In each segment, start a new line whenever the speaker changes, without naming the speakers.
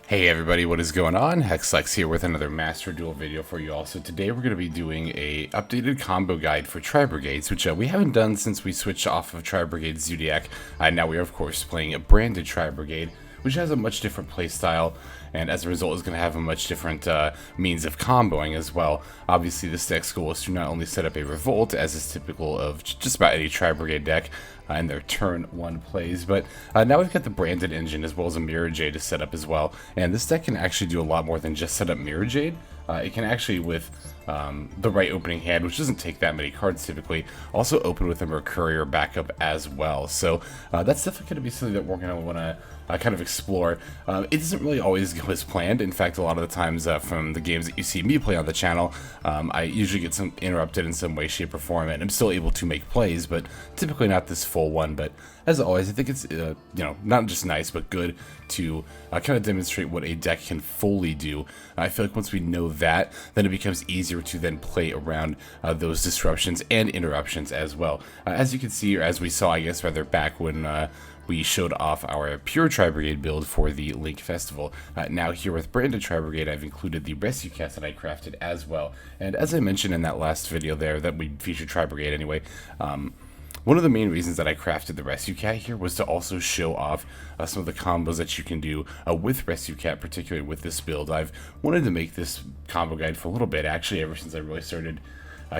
Hey everybody, what is going on? Hexlex here with another Master Duel video for you all. So today we're going to be doing a updated combo guide for Tri-Brigades, which we haven't done since we switched off of Tri-Brigade Zodiac. Now we are of course playing a branded Tri-Brigade, which has a much different playstyle, and as a result is going to have a much different means of comboing as well. Obviously this deck's goal is to not only set up a Revolt, as is typical of just about any Tri-Brigade deck, in their turn 1 plays, but now we've got the branded engine as well as a Mirrorjade to set up as well, and this deck can actually do a lot more than just set up Mirrorjade. It can actually, with the right opening hand, which doesn't take that many cards typically, also open with a Mercourier backup as well. So that's definitely going to be something that we're going to want to kind of explore. It doesn't really always go as planned. In fact, a lot of the times from the games that you see me play on the channel, I usually get some interrupted in some way, shape, or form, and I'm still able to make plays, but typically not this full one. But as always, I think it's not just nice but good to kind of demonstrate what a deck can fully do. I feel like once we know that, then it becomes easier to then play around those disruptions and interruptions as well. As you can see, or as we saw, I guess rather, back when we showed off our pure Tri-Brigade build for the Link Festival. Now here with branded Tri-Brigade, I've included the rescue cats that I crafted as well. And as I mentioned in that last video there that we featured Tri-Brigade anyway, one of the main reasons that I crafted the Rescue Cat here was to also show off some of the combos that you can do with Rescue Cat, particularly with this build. I've wanted to make this combo guide for a little bit, actually, ever since I really started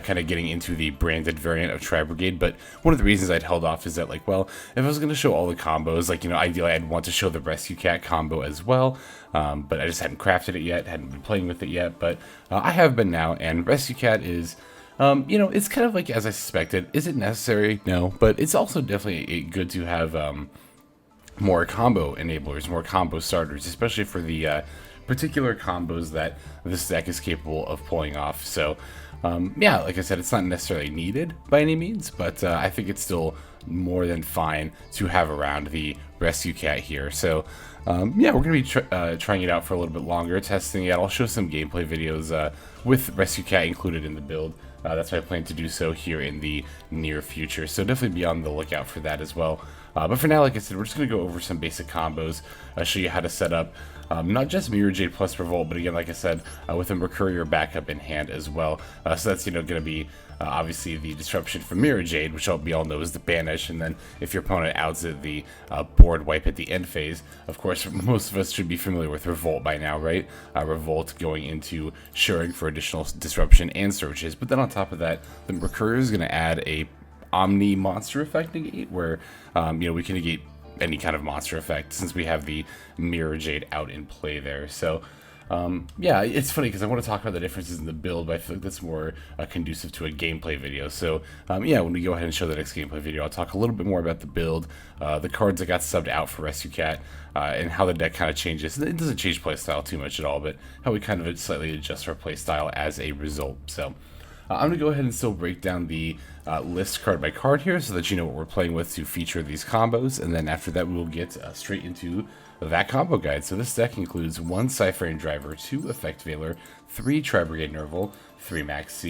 kind of getting into the branded variant of Tri-Brigade, but one of the reasons I'd held off is that, like, well, if I was going to show all the combos, like, ideally I'd want to show the Rescue Cat combo as well, but I just hadn't crafted it yet, hadn't been playing with it yet, but I have been now, and Rescue Cat is... it's kind of like as I suspected. Is it necessary? No, but it's also definitely good to have more combo enablers, more combo starters, especially for the particular combos that this deck is capable of pulling off. So, yeah, like I said, it's not necessarily needed by any means, but I think it's still more than fine to have around the Rescue Cat here. So, yeah, we're going to be trying it out for a little bit longer, testing it. I'll show some gameplay videos with Rescue Cat included in the build. That's my plan to do so here in the near future, so definitely be on the lookout for that as well. But for now, like I said, we're just going to go over some basic combos, show you how to set up not just Mirrorjade plus Revolt, but again, like I said, with a Mercourier backup in hand as well. So that's, going to be obviously the disruption from Mirrorjade, which we all know is the banish, and then if your opponent outs it, the board wipe at the end phase. Of course, most of us should be familiar with Revolt by now, right? Revolt going into showing for additional disruption and searches, but then on top of that, the Mercourier is going to add a Omni monster effect negate, where we can negate any kind of monster effect since we have the Mirrorjade out in play there. So yeah, it's funny because I want to talk about the differences in the build, but I feel like that's more conducive to a gameplay video. So yeah, when we go ahead and show the next gameplay video, I'll talk a little bit more about the build, the cards that got subbed out for Rescue Cat, and how the deck kind of changes. It doesn't change playstyle too much at all, but how we kind of slightly adjust our playstyle as a result. So I'm going to go ahead and still break down the list card by card here so that you know what we're playing with to feature these combos, and then after that we will get straight into that combo guide. So this deck includes 1 PSY-Frame Driver, 2 Effect Veiler, 3 Tri-Brigade Nervall, 3 Maxx,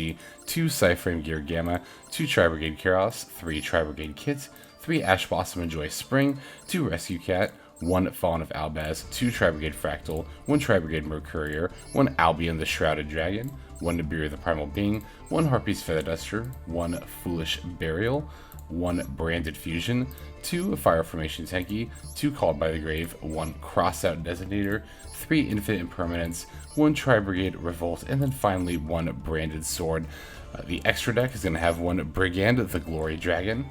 2 PSY-Frame Gear Gamma, 2 Tri-Brigade Kerass, 3 Tri-Brigade Kitt, 3 Ash Blossom and Joyous Spring, 2 Rescue Cat, 1 Fallen of Albaz, 2 Tri-Brigade Fraktall, 1 Tri-Brigade Mercourier, 1 Albion the Shrouded Dragon, 1 Nibiru the Primal Being, 1 Harpie's Feather Duster, 1 Foolish Burial, 1 Branded Fusion, 2 Fire Formation Tenki, 2 Called by the Grave, 1 Crossout Designator, 3 Infinite Impermanence, 1 Tri-Brigade Revolt, and then finally 1 Branded Sword. The extra deck is going to have 1 Brigand the Glory Dragon,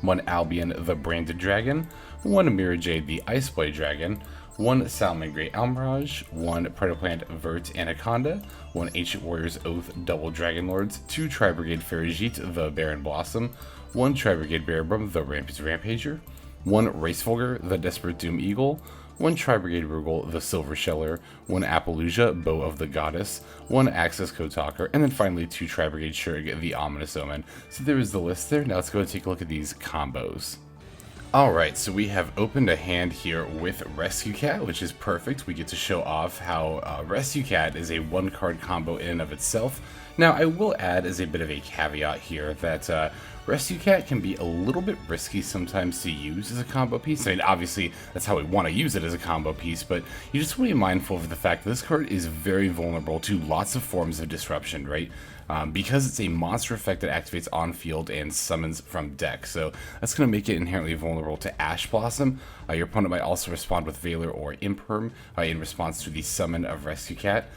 1 Albion the Branded Dragon, 1 Mirrorjade the Iceblade Dragon, 1 Salamangreat Almiraj, 1 Predaplant Verte Anaconda, 1 Ancient Warrior's Oath Double Dragon Lords, 2 Tri-Brigade Ferrijit the Barren Blossom, 1 Tri-Brigade Bearbrumm the Rampant Rampager, 1 Hraesvelgr the Desperate Doom Eagle, 1 Tri-Brigade Rugal the Silver Sheller, 1 Appaloosa Bow of the Goddess, 1 Access Code Talker, and then finally 2 Tri-Brigade Shurg the Ominous Omen. So there is the list there. Now let's go and take a look at these combos. Alright, so we have opened a hand here with Rescue Cat, which is perfect. We get to show off how Rescue Cat is a 1-card combo in and of itself. Now, I will add as a bit of a caveat here that Rescue Cat can be a little bit risky sometimes to use as a combo piece. I mean, obviously, that's how we want to use it as a combo piece, but you just want to be mindful of the fact that this card is very vulnerable to lots of forms of disruption, right? Because it's a monster effect that activates on field and summons from deck, so that's going to make it inherently vulnerable to Ash Blossom. Your opponent might also respond with Valor or Imperm in response to the summon of Rescue Cat.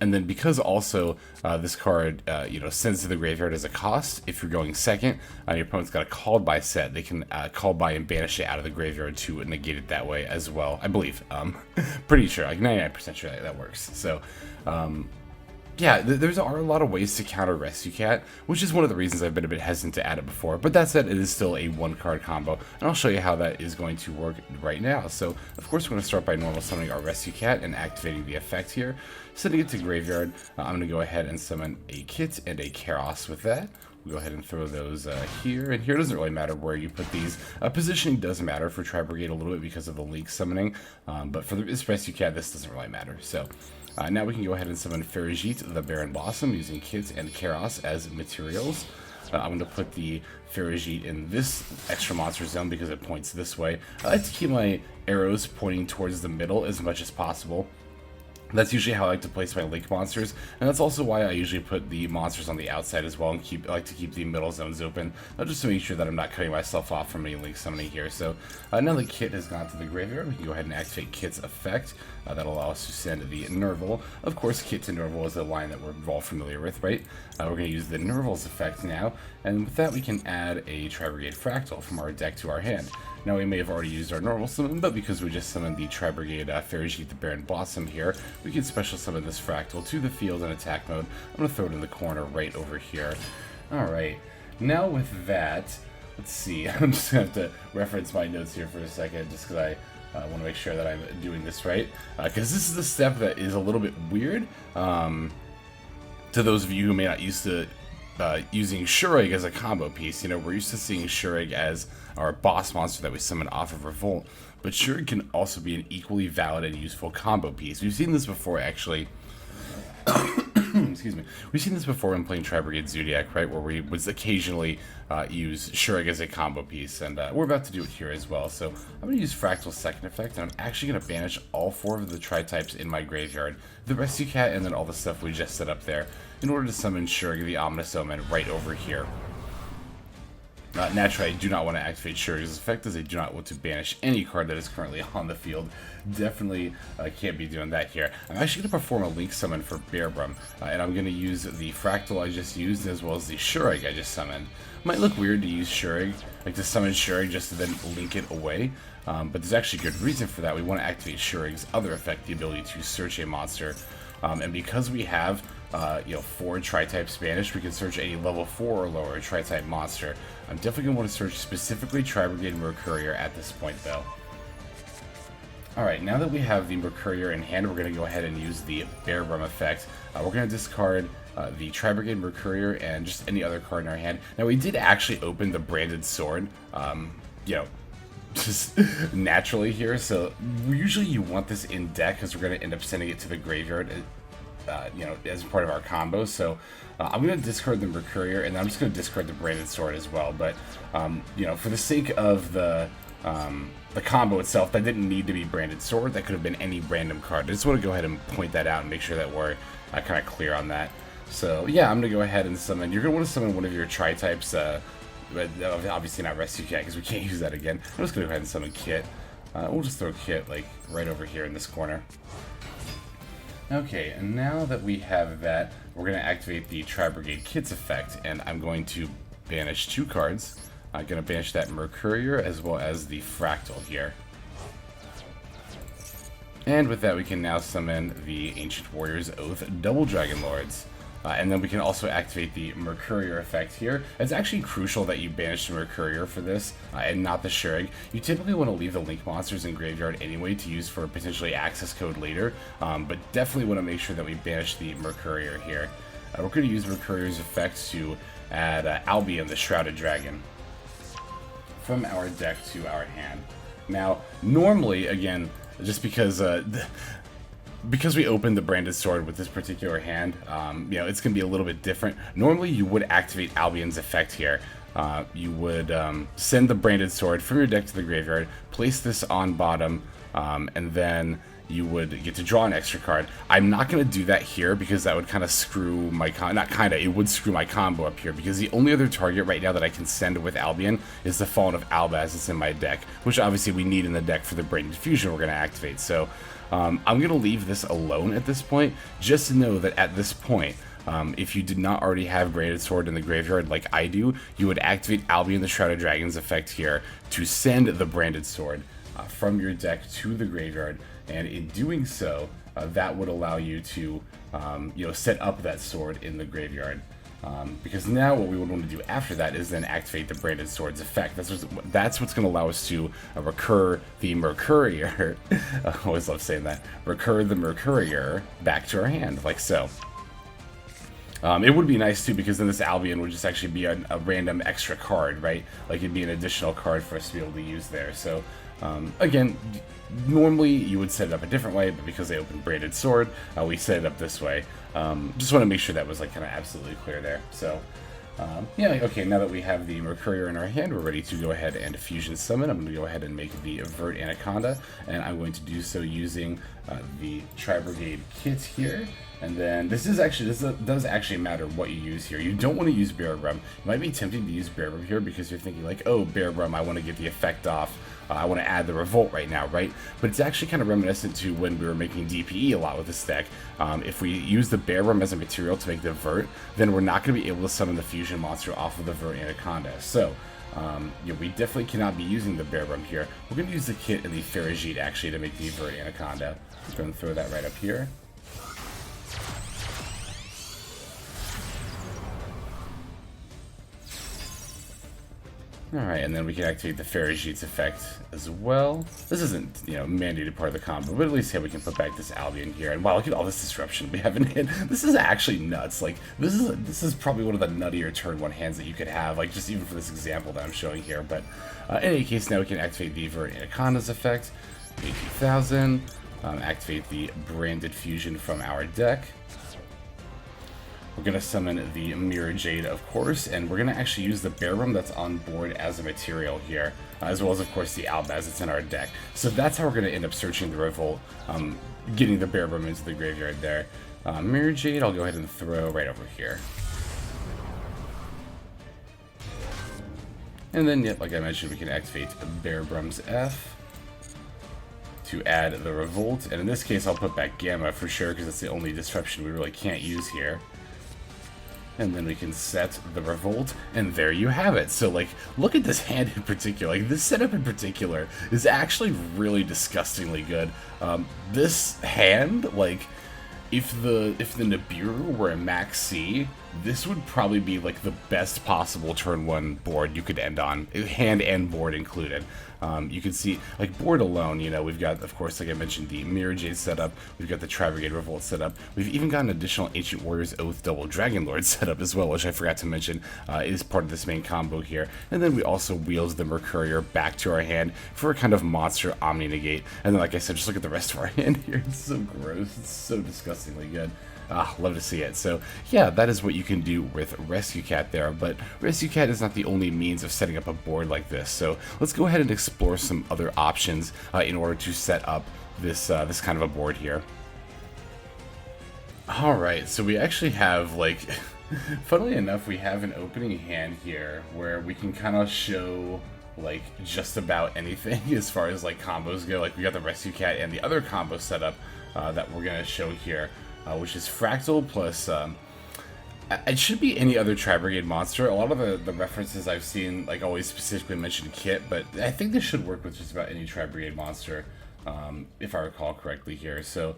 And then because also this card, sends to the graveyard as a cost, if you're going second, your opponent's got a called by set, they can call by and banish it out of the graveyard to negate it that way as well, I believe. Pretty sure, like 99% sure that works. So, yeah, there are a lot of ways to counter Rescue Cat, which is one of the reasons I've been a bit hesitant to add it before. But that said, it is still a one-card combo, and I'll show you how that is going to work right now. So, of course, we're going to start by normal summoning our Rescue Cat and activating the effect here. Sending it to graveyard, I'm going to go ahead and summon a Kitt and a Kerass with that. We'll go ahead and throw those here, and here doesn't really matter where you put these. Positioning does matter for Tri-Brigade a little bit because of the link summoning, but for this Rescue Cat, this doesn't really matter. So, now we can go ahead and summon Ferrijit, the Barren Blossom, using Kitt and Kerass as materials. I'm going to put the Ferrijit in this extra monster zone because it points this way. I like to keep my arrows pointing towards the middle as much as possible. That's usually how I like to place my link monsters, and that's also why I usually put the monsters on the outside as well and I like to keep the middle zones open, just to make sure that I'm not cutting myself off from any link summoning here. So now that Kitt has gone to the graveyard, we can go ahead and activate Kitt's effect. That'll allow us to send the Nervall. Of course, Kitt to Nervall is a line that we're all familiar with, right? We're going to use the Nervall's effect now, and with that we can add a Tri-Brigade Fraktall from our deck to our hand. Now, we may have already used our normal summon, but because we just summoned the Tri-Brigade Ferrijit, the Barren Blossom here, we can special summon this Fractal to the field in attack mode. I'm going to throw it in the corner right over here. Alright, now with that, let's see, I'm just going to have to reference my notes here for a second, just because I want to make sure that I'm doing this right, because this is a step that is a little bit weird to those of you who may not used to using Shrouded as a combo piece. You know, we're used to seeing Shrouded as our boss monster that we summon off of Revolt, but Shrouded can also be an equally valid and useful combo piece. We've seen this before, actually. Excuse me. We've seen this before in playing Tri-Brigade Zodiac, right, where we would occasionally use Shrouded as a combo piece, and we're about to do it here as well. So I'm going to use Fractal's second effect, and I'm actually going to banish all 4 of the Tri-types in my graveyard, the Rescue Cat, and then all the stuff we just set up there, in order to summon Shrouded, the Ominous Omen, right over here. Naturally, I do not want to activate Shrouded's effect, as I do not want to banish any card that is currently on the field. Definitely can't be doing that here. I'm actually going to perform a link summon for Bearbrumm, and I'm going to use the Fractal I just used as well as the Shrouded I just summoned. Might look weird to use Shrouded, like to summon Shrouded just to then link it away, but there's actually a good reason for that. We want to activate Shrouded's other effect, the ability to search a monster, and because we have 4 Tri-type Spanish, we can search any level 4 or lower Tri-type monster. I'm definitely going to want to search specifically Tri-Brigade Mercourier at this point, though. Alright, now that we have the Mercourier in hand, we're going to go ahead and use the Bearbrumm effect. We're going to discard the Tri-Brigade Mercourier and just any other card in our hand. Now, we did actually open the branded sword, just naturally here, so usually you want this in deck because we're going to end up sending it to the graveyard, as part of our combo. So I'm going to discard the Mercourier, and then I'm just going to discard the branded sword as well. But for the sake of the combo itself, that didn't need to be branded sword. That could have been any random card. I just want to go ahead and point that out and make sure that we're kind of clear on that. So yeah, I'm going to go ahead and summon. You're going to want to summon one of your Tri-types. Obviously not Rescue Cat, because we can't use that again. I'm just going to go ahead and summon Kitt. We'll just throw Kitt like right over here in this corner. Okay, and now that we have that, we're going to activate the Tri-Brigade Kitt's effect, and I'm going to banish 2 cards. I'm going to banish that Mercourier as well as the Fractal here. And with that, we can now summon the Ancient Warrior's Oath Double Dragon Lords. And then we can also activate the Mercourier effect here. It's actually crucial that you banish the Mercourier for this, and not the Shrouded. You typically want to leave the link monsters in graveyard anyway to use for potentially access code later, but definitely want to make sure that we banish the Mercourier here. We're going to use Mercourier's effect to add Albion, the Shrouded Dragon, from our deck to our hand. Now, normally, again, just because because we opened the branded sword with this particular hand, you know, it's going to be a little bit different. Normally, you would activate Albion's effect here. You would send the branded sword from your deck to the graveyard, place this on bottom, and then you would get to draw an extra card. I'm not going to do that here because that would kind of screw my it would screw my combo up here, because the only other target right now that I can send with Albion is the Fallen of Albaz that's in my deck, which obviously we need in the deck for the branded fusion we're going to activate. So I'm going to leave this alone at this point. Just to know that at this point, if you did not already have Branded Sword in the graveyard like I do, you would activate Albion the Shrouded Dragon's effect here to send the Branded Sword from your deck to the graveyard, and in doing so, that would allow you to you know, set up that sword in the graveyard. Because now what we would want to do after that is then activate the Branded Sword's effect. That's what's going to allow us to recur the Mercourier. I always love saying that. Recur the Mercourier back to our hand, like so. It would be nice too, because then this Albion would just actually be a random extra card, right? Like it'd be an additional card for us to be able to use there. So again, normally you would set it up a different way, but because they opened Branded Sword, we set it up this way. Just want to make sure that was like kind of absolutely clear there. So yeah, okay, now that we have the Mercourier in our hand, we're ready to go ahead and fusion summon. I'm going to go ahead and make the Verte Anaconda, and I'm going to do so using the Tri-Brigade Kitt here. And then this does actually matter what you use here. You don't want to use Bearbrumm. You might be tempted to use Bearbrumm here because you're thinking like, oh, Bearbrumm, I want to get the effect off. I want to add the Revolt right now, right? But it's actually kind of reminiscent to when we were making DPE a lot with this deck. If we use the Bearbrumm as a material to make the Verte, then we're not going to be able to summon the fusion monster off of the Verte Anaconda. So you know, we definitely cannot be using the Bearbrumm here. We're going to use the Kitt and the Ferrijit actually to make the Verte Anaconda. I'm going to throw that right up here. Alright, and then we can activate the Ferrijit's effect as well. This isn't, you know, mandated part of the combo, but at least, yeah, we can put back this Albion here. And wow, look at all this disruption we haven't hit. This is actually nuts. Like, this is probably one of the nuttier turn one hands that you could have, like, just even for this example that I'm showing here. But in any case, now we can activate the Verte Anaconda's effect, 80,000, activate the Branded Fusion from our deck. We're going to summon the Mirrorjade, of course, and we're going to actually use the Bearbrumm that's on board as a material here, as well as, of course, the Albaz that's in our deck. So that's how we're going to end up searching the Revolt, getting the Bearbrumm into the graveyard there. Mirrorjade, I'll go ahead and throw right over here. And then, yep, like I mentioned, we can activate Bearbrumm's F to add the Revolt, and in this case, I'll put back Gamma for sure, because that's the only disruption we really can't use here. And then we can set the Revolt, and there you have it. So, like, look at this hand in particular. Like, this setup in particular is actually really disgustingly good. This hand, like, if the Nibiru were a Maxx, this would probably be, like, the best possible turn one board you could end on, hand and board included. You can see, like, board alone, you know, we've got, of course, like I mentioned, the Mirrorjade setup, we've got the Tri-Brigade Revolt setup, we've even got an additional Ancient Warrior's Oath Double Dragon Lord setup as well, which I forgot to mention is part of this main combo here. And then we also wheeled the Mercourier back to our hand for a kind of monster Omni-Negate. And then, like I said, just look at the rest of our hand here. It's so gross. It's so disgustingly good. Love to see it. So yeah, that is what you can do with Rescue Cat there, but Rescue Cat is not the only means of setting up a board like this. So let's go ahead and explore some other options in order to set up this this kind of a board here. Alright, so we actually have, like, funnily enough, we have an opening hand here where we can kind of show, like, just about anything as far as, like, combos go. Like, we got the Rescue Cat and the other combo setup that we're going to show here. Which is Fractal plus, it should be any other Tri-Brigade monster. A lot of the references I've seen, like, always specifically mention Kitt, but I think this should work with just about any Tri-Brigade monster, if I recall correctly here. So,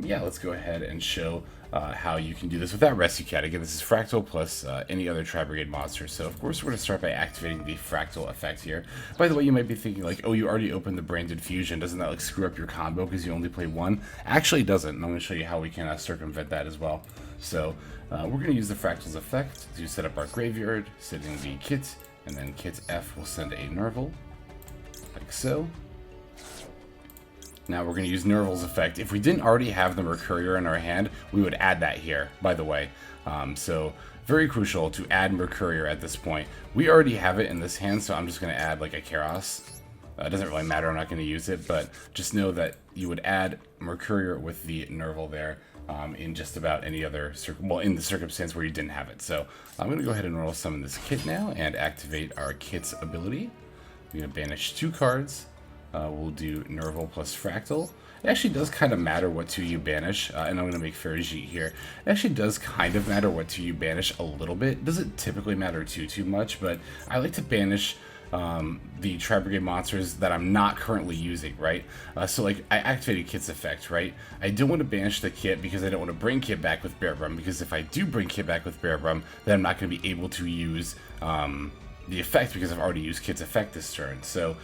yeah, let's go ahead and show how you can do this without Rescue Cat. Again, this is Fractal plus any other Tri-Brigade monster. So, of course, we're going to start by activating the Fractal effect here. By the way, you might be thinking, like, oh, you already opened the Branded Fusion. Doesn't that, like, screw up your combo because you only play one? Actually, it doesn't. And I'm going to show you how we can circumvent that as well. So, we're going to use the Fractal's effect to set up our graveyard, setting the Kitt, and then Kitt F will send a Nervall, like so. Now we're going to use Nervall's effect. If we didn't already have the Mercourier in our hand, we would add that here, by the way. So very crucial to add Mercourier at this point. We already have it in this hand, so I'm just going to add like a Kerass. It doesn't really matter, I'm not going to use it, but just know that you would add Mercourier with the Nervall there in just about any other, in the circumstance where you didn't have it. So I'm going to go ahead and roll summon this Kitt now and activate our Kitt's ability. We're going to banish 2 cards. We'll do Nervall plus Fractal. It actually does kind of matter what 2 you banish, and I'm going to make Ferrijit here. It actually does kind of matter what 2 you banish a little bit. Doesn't typically matter too much, but I like to banish the Tri-Brigade monsters that I'm not currently using, right? So like I activated Kitt's effect, right? I don't want to banish the Kitt because I don't want to bring Kitt back with Bearbrumm, because if I do bring Kitt back with Bearbrumm, then I'm not going to be able to use the effect because I've already used Kitt's effect this turn. So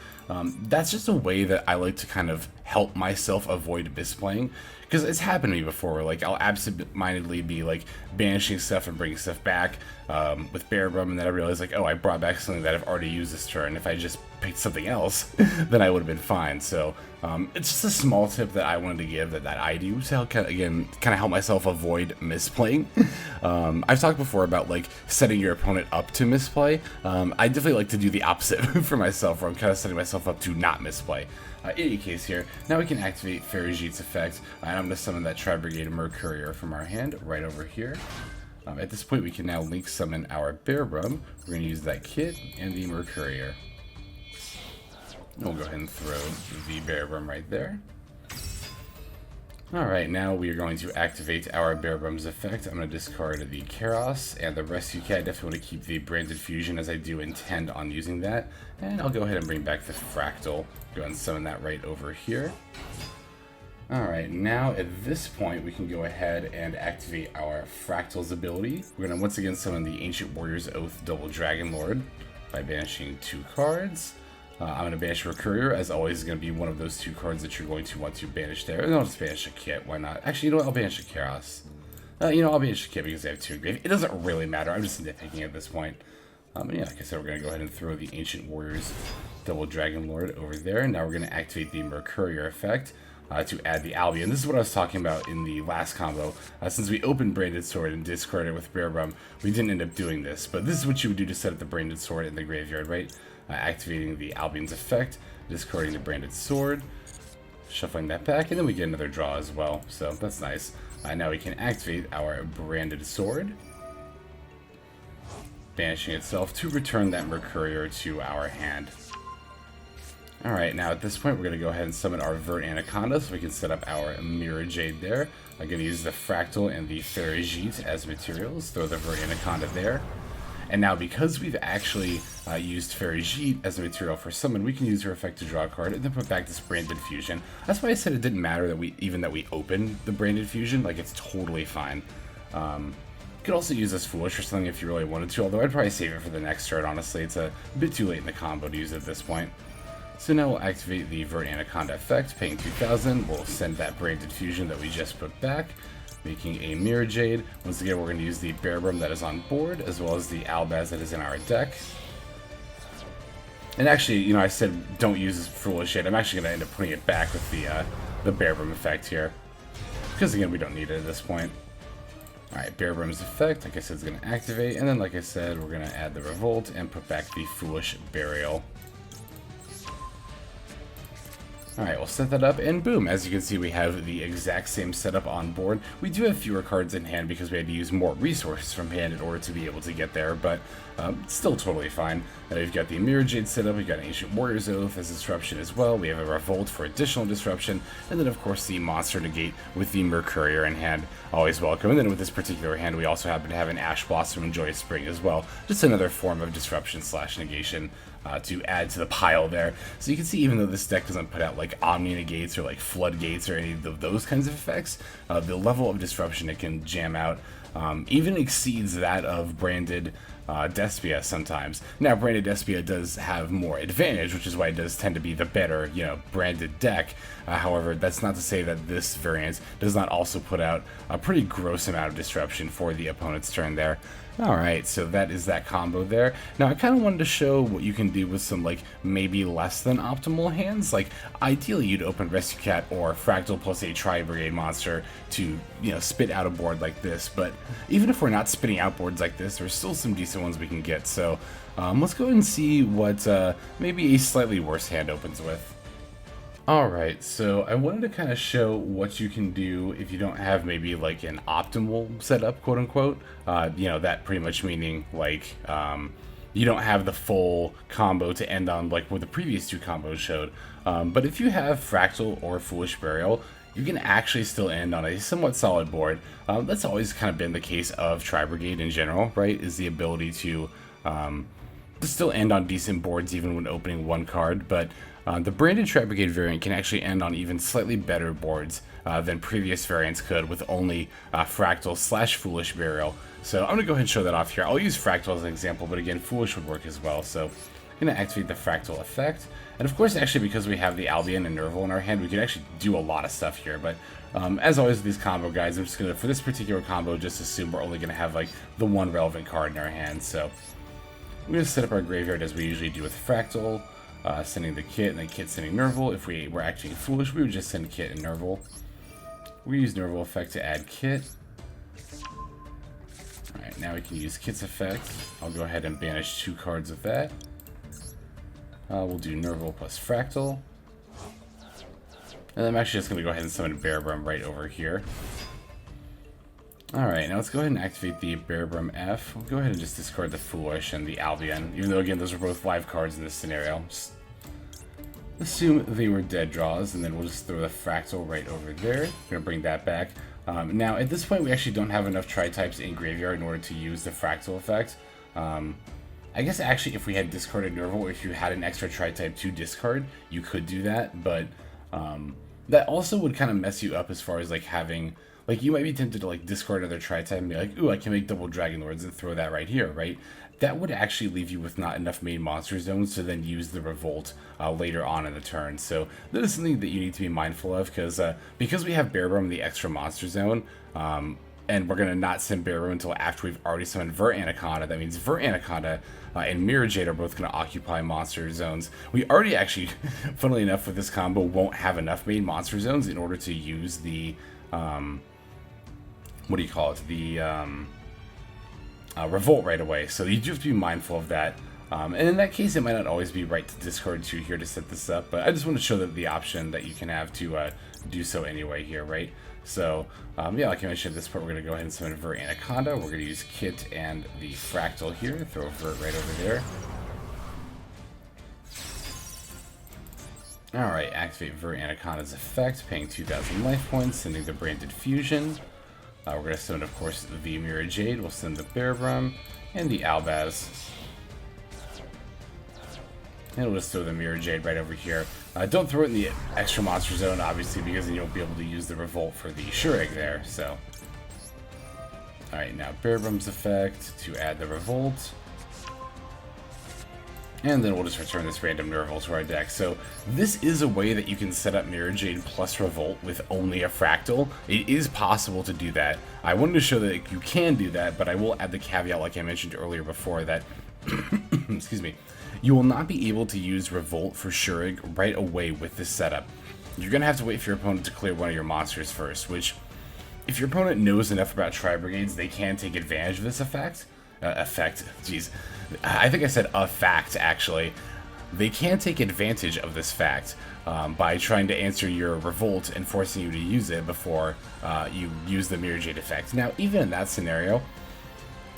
that's just a way that I like to kind of help myself avoid misplaying, because it's happened to me before where like I'll absent-mindedly be like banishing stuff and bringing stuff back with Bearbrumm, and then I realize like, oh, I brought back something that I've already used this turn. If I just picked something else, then I would have been fine. So it's just a small tip that I wanted to give that I do to help, kind of help myself avoid misplaying. I've talked before about like setting your opponent up to misplay. I definitely like to do the opposite for myself, where I'm kind of setting myself up to not misplay. In any case here, now we can activate Ferrijit's effect, and I'm going to summon that Tri-Brigade Mercourier from our hand right over here. At this point, we can now link summon our Bearbrumm. We're going to use that Kitt and the Mercourier. We'll go ahead and throw the Bearbrumm right there. Alright, now we are going to activate our Bearbrumm's effect. I'm going to discard the Kerass and the Rescue Cat. I definitely want to keep the Branded Fusion, as I do intend on using that. And I'll go ahead and bring back the Fractal. Go ahead and summon that right over here. Alright, now at this point we can go ahead and activate our Fractal's ability. We're going to once again summon the Ancient Warrior's Oath Double Dragon Lord by banishing 2 cards. I'm going to banish Mercourier, as always is going to be one of those 2 cards that you're going to want to banish there. And I'll just banish a Kitt, why not? Actually, you know what, I'll banish a Kerass. I'll banish a Kitt because I have 2 in grave. It doesn't really matter, I'm just nitpicking at this point. Yeah, like I said, we're going to go ahead and throw the Ancient Warriors Double Dragon Lord over there. Now we're going to activate the Mercourier effect to add the Albion. This is what I was talking about in the last combo. Since we opened Branded Sword and discarded it with Bearbrumm, we didn't end up doing this. But this is what you would do to set up the Branded Sword in the graveyard, right? Activating the Albion's effect, discarding the Branded Sword, shuffling that back, and then we get another draw as well, so that's nice. Now we can activate our Branded Sword, banishing itself to return that Mercourier to our hand. Alright, now at this point we're going to go ahead and summon our Verte Anaconda so we can set up our Mirrorjade there. I'm going to use the Fractal and the Ferrijit as materials, throw the Verte Anaconda there. And now because we've actually used Ferrijit as a material for summon, we can use her effect to draw a card and then put back this Branded Fusion. That's why I said it didn't matter that we opened the Branded Fusion. Like, it's totally fine. You could also use this Foolish or something if you really wanted to, although I'd probably save it for the next turn, honestly. It's a bit too late in the combo to use it at this point. So now we'll activate the Verte Anaconda effect, paying 2,000. We'll send that Branded Fusion that we just put back, making a Mirrorjade. Once again, we're going to use the Bearbrumm that is on board, as well as the Albaz that is in our deck. And actually, I said don't use this Foolish yet. I'm actually going to end up putting it back with the Bearbrumm effect here, because again, we don't need it at this point. Alright, Bearbrumm's effect, like I said, is going to activate, and then like I said, we're going to add the Revolt and put back the Foolish Burial. Alright, we'll set that up, and boom, as you can see, we have the exact same setup on board. We do have fewer cards in hand because we had to use more resources from hand in order to be able to get there, but still totally fine. We've got the Mirrorjade setup, we've got Ancient Warrior's Oath as disruption as well, we have a Revolt for additional disruption, and then of course the Monster Negate with the Mercourier in hand, always welcome. And then with this particular hand, we also happen to have an Ash Blossom and Joyous Spring as well, just another form of disruption / negation. To add to the pile there. So you can see, even though this deck doesn't put out like Omni Negates or like Floodgates or any of those kinds of effects, the level of disruption it can jam out even exceeds that of Branded Despia sometimes. Now, Branded Despia does have more advantage, which is why it does tend to be the better, branded deck. However, that's not to say that this variant does not also put out a pretty gross amount of disruption for the opponent's turn there. Alright, so that is that combo there. Now I kind of wanted to show what you can do with some like maybe less than optimal hands. Like ideally you'd open Rescue Cat or Fractal plus a Tri-Brigade monster to, you know, spit out a board like this. But even if we're not spitting out boards like this, there's still some decent ones we can get. So let's go ahead and see what maybe a slightly worse hand opens with. Alright, so I wanted to kind of show what you can do if you don't have maybe like an optimal setup, quote unquote. You know, that pretty much meaning like you don't have the full combo to end on like what the previous two combos showed. But if you have Fractal or Foolish Burial, you can actually still end on a somewhat solid board. That's always kind of been the case of Tri-Brigade in general, right? Is the ability to still end on decent boards even when opening one card, but the branded Tri-Brigade variant can actually end on even slightly better boards than previous variants could with only Fractal / Foolish Burial. So I'm going to go ahead and show that off here. I'll use Fractal as an example, but again, Foolish would work as well. So I'm going to activate the Fractal effect. And of course, actually, because we have the Albion and Nervall in our hand, we can actually do a lot of stuff here. But as always with these combo guys, I'm just going to, for this particular combo, just assume we're only going to have like the one relevant card in our hand. So we're going to set up our graveyard as we usually do with Fractal. Sending the Kitt, and then Kitt sending Nervall. If we were acting Foolish, we would just send Kitt and Nervall. We use Nervall effect to add Kitt. Alright, now we can use Kitt's effect. I'll go ahead and banish 2 cards of that. We'll do Nervall plus Fractal. And I'm actually just going to go ahead and summon Bearbrumm right over here. Alright, now let's go ahead and activate the Bearbrumm F. We'll go ahead and just discard the Foolish and the Albion, even though, again, those are both live cards in this scenario. Just assume they were dead draws, and then we'll just throw the Fractal right over there. We're going to bring that back. Now, at this point, we actually don't have enough Tri-types in Graveyard in order to use the Fractal effect. I guess, actually, if we had discarded Nervall, or if you had an extra Tri-type to discard, you could do that, but that also would kind of mess you up as far as, like, having... Like, you might be tempted to, like, discard another Tri-type and be like, ooh, I can make double Dragon Lords and throw that right here, right? That would actually leave you with not enough main monster zones to then use the Revolt later on in the turn. So that is something that you need to be mindful of, because we have Bearbrumm, the extra monster zone, and we're going to not send Bearbrumm until after we've already summoned Verte Anaconda. That means Verte Anaconda and Mirrorjade are both going to occupy monster zones. We already actually, funnily enough, with this combo, won't have enough main monster zones in order to use the... what do you call it? The Revolt right away. So you do have to be mindful of that. And in that case, it might not always be right to discard 2 here to set this up. But I just want to show that the option that you can have to do so anyway here, right? So, yeah, like I mentioned, at this point, we're going to go ahead and summon Verte Anaconda. We're going to use Kitt and the Fractal here. Throw Verte right over there. Alright, activate Verte Anaconda's effect, paying 2,000 life points, sending the Branded Fusion. We're going to send, of course, the Mirrorjade. We'll send the Bearbrumm and the Albaz. And we'll just throw the Mirrorjade right over here. Don't throw it in the extra monster zone, obviously, because then you'll be able to use the Revolt for the Shrouded there. So, alright, now Bearbrumm's effect to add the Revolt. And then we'll just return this random Nervall to our deck. So this is a way that you can set up Mirrorjade plus Revolt with only a Fractal. It is possible to do that. I wanted to show that you can do that, but I will add the caveat, like I mentioned earlier before, that excuse me, you will not be able to use Revolt for Shrouded right away with this setup. You're going to have to wait for your opponent to clear one of your monsters first, which, if your opponent knows enough about Tri-Brigades, they can take advantage of this effect. Jeez. I think I said a fact, actually. They can take advantage of this fact by trying to answer your Revolt and forcing you to use it before you use the Mirrorjade effect. Now, even in that scenario,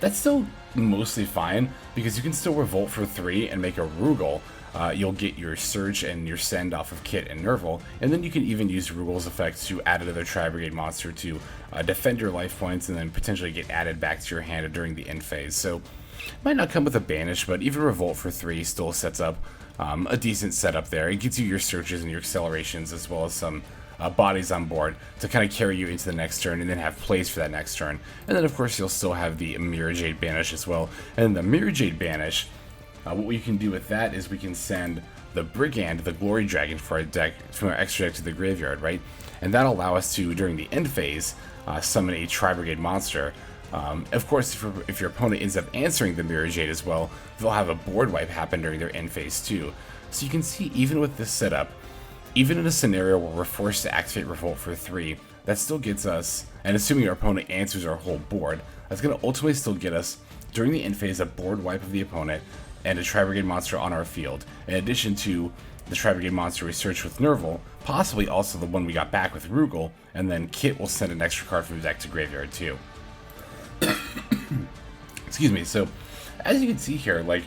that's still mostly fine, because you can still Revolt for 3 and make a Rugal. You'll get your Search and your Send off of Kitt and Nervall, and then you can even use Rugal's effect to add another Tri-Brigade monster to defend your life points and then potentially get added back to your hand during the end phase. So, it might not come with a banish, but even Revolt for 3 still sets up a decent setup there. It gets you your searches and your accelerations, as well as some bodies on board to kind of carry you into the next turn and then have plays for that next turn. And then, of course, you'll still have the Mirrorjade banish as well. And the Mirrorjade banish, what we can do with that is we can send the Brigand, the Glory Dragon, for our deck, from our extra deck to the graveyard, right? And that'll allow us to, during the end phase, summon a Tri-Brigade monster. Of course, if your opponent ends up answering the Mirrorjade as well, they'll have a board wipe happen during their end phase too. So you can see, even with this setup, even in a scenario where we're forced to activate Revolt for 3, that still gets us, and assuming our opponent answers our whole board, that's going to ultimately still get us, during the end phase, a board wipe of the opponent and a Tri-Brigade monster on our field, in addition to the Tri-Brigade monster we searched with Nervall, possibly also the one we got back with Rugal, and then Kitt will send an extra card from the deck to graveyard too. Excuse me. So, as you can see here, like,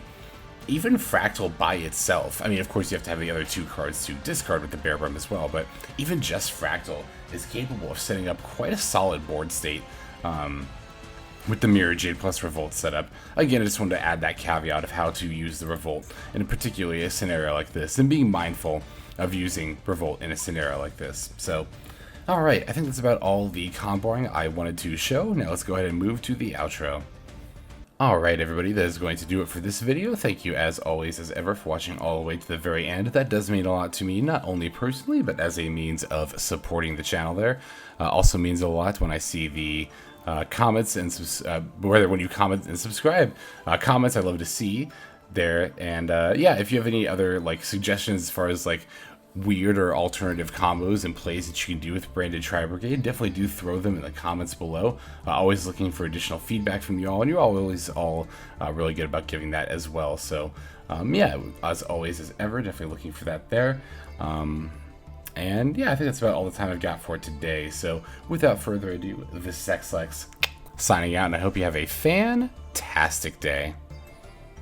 even Fractal by itself, I mean, of course you have to have the other 2 cards to discard with the Bearbrumm as well, but even just Fractal is capable of setting up quite a solid board state with the Mirrorjade plus Revolt setup. Again, I just wanted to add that caveat of how to use the Revolt in particularly a scenario like this, and being mindful of using Revolt in a scenario like this. So, alright, I think that's about all the comboing I wanted to show. Now let's go ahead and move to the outro. Alright everybody, that is going to do it for this video. Thank you as always as ever for watching all the way to the very end. That does mean a lot to me, not only personally, but as a means of supporting the channel there. Also means a lot when I see the comments and whether when you comment and subscribe. Comments I love to see there, and yeah, if you have any other like suggestions as far as like weird or alternative combos and plays that you can do with branded Tri-Brigade, definitely do throw them in the comments below. Always looking for additional feedback from you all, and you're always all really good about giving that as well. So yeah, as always as ever, definitely looking for that there. And yeah, I think that's about all the time I've got for today. So without further ado, this is Xlex signing out, and I hope you have a fantastic day.